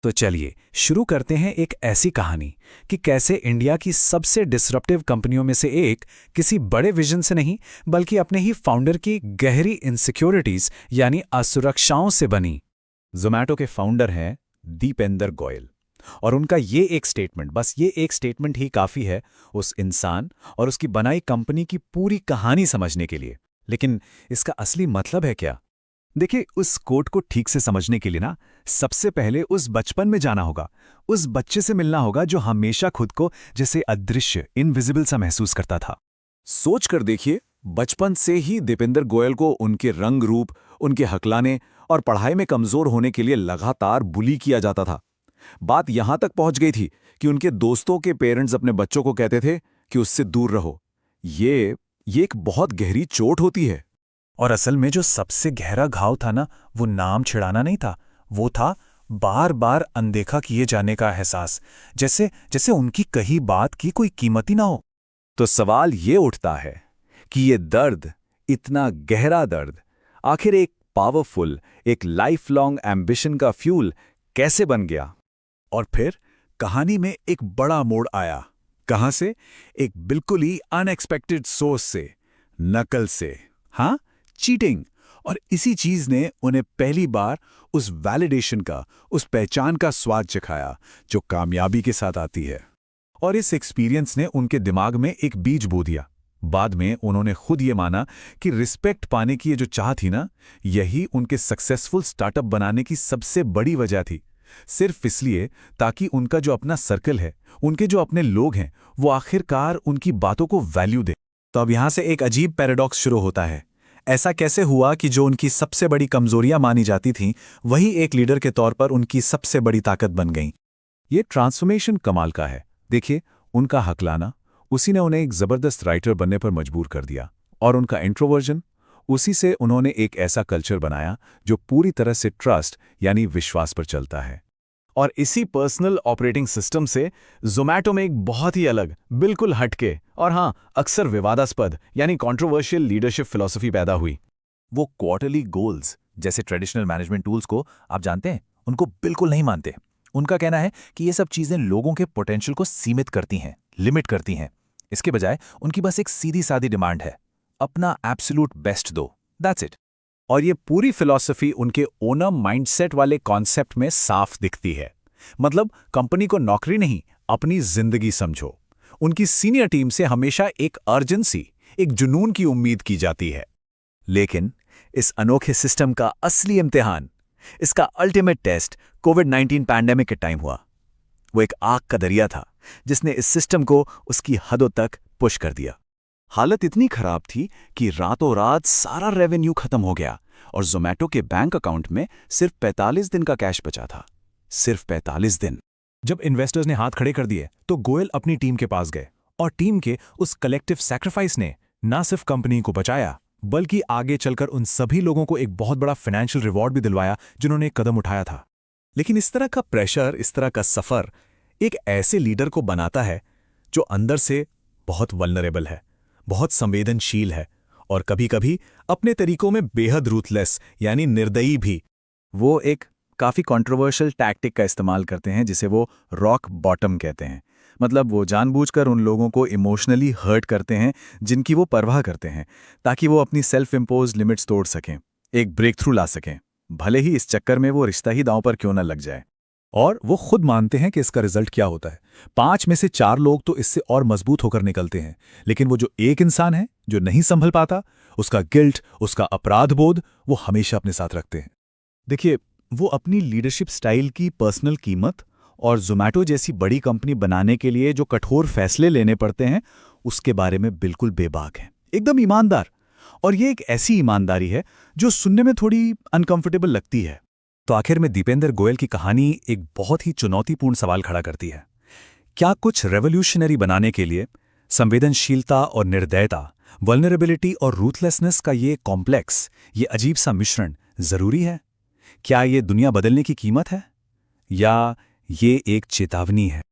तो चलिए शुरू करते हैं एक ऐसी कहानी कि कैसे इंडिया की सबसे डिसरप्टिव कंपनियों में से एक किसी बड़े विजन से नहीं बल्कि अपने ही फाउंडर की गहरी इनसिक्योरिटीज यानी असुरक्षाओं से बनी। ज़ोमैटो के फाउंडर हैं दीपेंदर गोयल। और उनका ये एक स्टेटमेंट, बस ये एक स्टेटमेंट ही काफ़ी है उस इंसान और उसकी बनाई कंपनी की पूरी कहानी समझने के लिए। लेकिन इसका असली मतलब है क्या? देखिए, उस कोट को ठीक से समझने के लिए ना सबसे पहले उस बचपन में जाना होगा। उस बच्चे से मिलना होगा जो हमेशा खुद को जैसे अदृश्य, इनविजिबल सा महसूस करता था। सोच कर देखिए, बचपन से ही दीपेंदर गोयल को उनके रंग रूप, उनके हकलाने और पढ़ाई में कमजोर होने के लिए लगातार बुली किया जाता था। बात यहां तक पहुंच गई थी कि उनके दोस्तों के पेरेंट्स अपने बच्चों को कहते थे कि उससे दूर रहो। ये एक बहुत गहरी चोट होती है। और असल में जो सबसे गहरा घाव था ना, वो नाम छिड़ाना नहीं था, वो था बार बार अनदेखा किए जाने का एहसास, जैसे जैसे उनकी कही बात की कोई कीमत ही ना हो। तो सवाल ये उठता है कि ये दर्द, इतना गहरा दर्द, आखिर एक पावरफुल, एक लाइफ लॉन्ग एम्बिशन का फ्यूल कैसे बन गया? और फिर कहानी में एक बड़ा मोड़ आया। कहां से? एक बिल्कुल ही अनएक्सपेक्टेड सोर्स से, नकल से। हाँ, चीटिंग। और इसी चीज ने उन्हें पहली बार उस वैलिडेशन का, उस पहचान का स्वाद चखाया जो कामयाबी के साथ आती है। और इस एक्सपीरियंस ने उनके दिमाग में एक बीज बो दिया। बाद में उन्होंने खुद ये माना कि रिस्पेक्ट पाने की ये जो चाह थी ना, यही उनके सक्सेसफुल स्टार्टअप बनाने की सबसे बड़ी वजह थी। सिर्फ इसलिए ताकि उनका जो अपना सर्कल है, उनके जो अपने लोग हैं, वो आखिरकार उनकी बातों को वैल्यू दे। तो अब यहां से एक अजीब पैराडॉक्स शुरू होता है। ऐसा कैसे हुआ कि जो उनकी सबसे बड़ी कमजोरियां मानी जाती थीं, वही एक लीडर के तौर पर उनकी सबसे बड़ी ताकत बन गईं? ये ट्रांसफॉर्मेशन कमाल का है। देखिए, उनका हकलाना, उसी ने उन्हें एक जबरदस्त राइटर बनने पर मजबूर कर दिया। और उनका इंट्रोवर्जन, उसी से उन्होंने एक ऐसा कल्चर बनाया जो पूरी तरह से ट्रस्ट यानी विश्वास पर चलता है। और इसी पर्सनल ऑपरेटिंग सिस्टम से ज़ोमैटो में एक बहुत ही अलग, बिल्कुल हटके और हाँ, अक्सर विवादास्पद यानी कंट्रोवर्शियल लीडरशिप फिलॉसफी पैदा हुई। वो क्वार्टरली गोल्स जैसे ट्रेडिशनल मैनेजमेंट टूल्स को, आप जानते हैं, उनको बिल्कुल नहीं मानते। उनका कहना है कि ये सब चीजें लोगों के पोटेंशियल को सीमित करती हैं, लिमिट करती हैं। इसके बजाय उनकी बस एक सीधी सादी डिमांड है, अपना एब्सोल्यूट बेस्ट दो, दैट्स इट। और ये पूरी फिलॉसफी उनके ओनर माइंडसेट वाले कॉन्सेप्ट में साफ दिखती है। मतलब कंपनी को नौकरी नहीं, अपनी जिंदगी समझो। उनकी सीनियर टीम से हमेशा एक अर्जेंसी, एक जुनून की उम्मीद की जाती है। लेकिन इस अनोखे सिस्टम का असली इम्तिहान, इसका अल्टीमेट टेस्ट कोविड-19 पैंडेमिक के टाइम हुआ। वो एक आग का दरिया था जिसने इस सिस्टम को उसकी हदों तक पुश कर दिया। हालत इतनी खराब थी कि रातों रात सारा रेवेन्यू खत्म हो गया और ज़ोमैटो के बैंक अकाउंट में सिर्फ 45 दिन का कैश बचा था। सिर्फ 45 दिन। जब इन्वेस्टर्स ने हाथ खड़े कर दिए तो गोयल अपनी टीम के पास गए और टीम के उस कलेक्टिव सैक्रिफाइस ने ना सिर्फ कंपनी को बचाया, बल्कि आगे चलकर उन सभी लोगों को एक बहुत बड़ा फाइनेंशियल रिवॉर्ड भी दिलवाया जिन्होंने एक कदम उठाया था। लेकिन इस तरह का प्रेशर, इस तरह का सफर एक ऐसे लीडर को बनाता है जो अंदर से बहुत वल्नरेबल है, बहुत संवेदनशील है और कभी-कभी अपने तरीकों में बेहद रूथलेस यानी निर्दयी भी। वो एक काफ़ी कंट्रोवर्शियल टैक्टिक का इस्तेमाल करते हैं जिसे वो रॉक बॉटम कहते हैं। मतलब वो जानबूझकर उन लोगों को इमोशनली हर्ट करते हैं जिनकी वो परवाह करते हैं, ताकि वो अपनी सेल्फ इम्पोज लिमिट्स तोड़ सकें, एक ब्रेक थ्रू ला सकें, भले ही इस चक्कर में वो रिश्ता ही दांव पर क्यों न लग जाए। और वो खुद मानते हैं कि इसका रिजल्ट क्या होता है। 5 में से 4 लोग तो इससे और मजबूत होकर निकलते हैं, लेकिन वो जो एक इंसान है जो नहीं संभल पाता, उसका गिल्ट, उसका अपराध बोध वो हमेशा अपने साथ रखते हैं। देखिए, वो अपनी लीडरशिप स्टाइल की पर्सनल कीमत और ज़ोमैटो जैसी बड़ी कंपनी बनाने के लिए जो कठोर फैसले लेने पड़ते हैं, उसके बारे में बिल्कुल बेबाक हैं, एकदम ईमानदार। और ये एक ऐसी ईमानदारी है जो सुनने में थोड़ी अनकंफर्टेबल लगती है। तो आखिर में दीपेंदर गोयल की कहानी एक बहुत ही चुनौतीपूर्ण सवाल खड़ा करती है। क्या कुछ रेवोल्यूशनरी बनाने के लिए संवेदनशीलता और निर्दयता, वल्नरेबिलिटी और रूथलेसनेस का ये कॉम्प्लेक्स, ये अजीब सा मिश्रण जरूरी है? क्या ये दुनिया बदलने की कीमत है, या ये एक चेतावनी है?